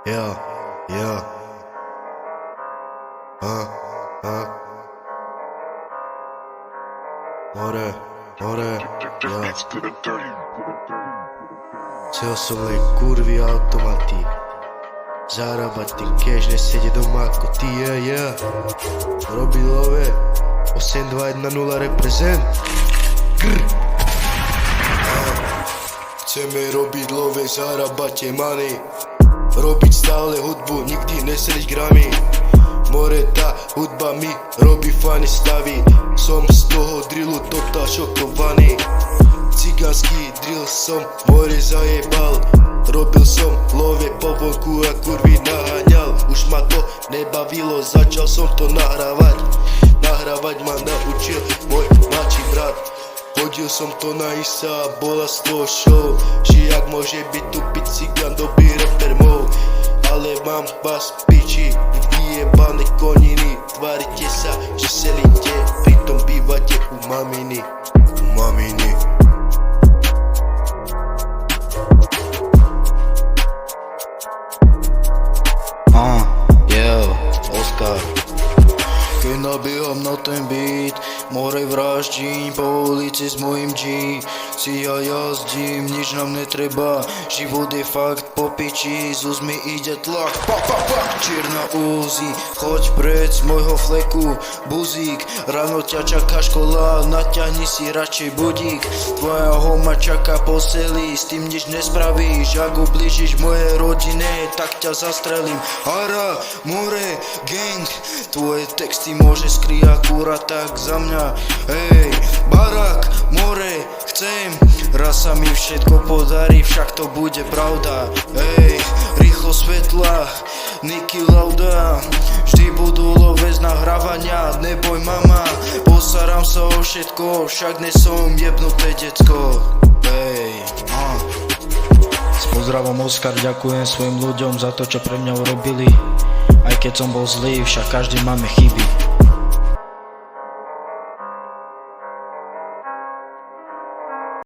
Yeah, yeah. More, yeah. Ceo som len kurvy automaty. Zarábať ty cash, nesedie doma ako ty, yeah. Robí love, 8210 represent. Chceme robiť love, zarábate money. Robiť stále hudbu, nikdy neseliť gramy. More tá hudba mi robí fajné stavy. Som z toho drillu totál šokovaný. Cigánsky drill som more zajebal. Robil som love po vonku a kurvy naháňal. Už ma to nebavilo, začal som to nahrávať. Nahrávať ma naučil môj mladší brat. Hodil som to na isa a bola z toho show. Že jak môže byť tupiť cigán dobrý rapper mov. Ale mám vás piči, vyjebané koniny. Tvárite sa, že selíte, pritom bývate u maminy. U maminy. Oscar. Keď nabíham na ten beat, more vraždím po ulici s mojim G. Si ja jazdím, nič nám netreba, život je fakt po piči, z úst mi ide tlak. Čierna Uzi, choď preč z môjho fleku, buzík. Ráno ťa čaká škola, naťahni si radšej budík. Tvoja homa čaká posteli, s tým nič nespravíš. Ak ublížiš mojej rodine, tak ťa zastrelím. Hara, more, gang, tvoje texty môže skryť akurát tak za mňa. Hej, barák, more, chcem. Raz sa mi všetko podarí, však to bude pravda. Hej, rýchlo svetla, Niky Lauda. Vždy budú love z nahrávania, neboj mama. Postaram sa o všetko, však nesom jebnuté decko. Hej, S pozdravom Oscar, ďakujem svojim ľuďom za to, čo pre mňa urobili. Aj keď som bol zlý, však každý máme chyby.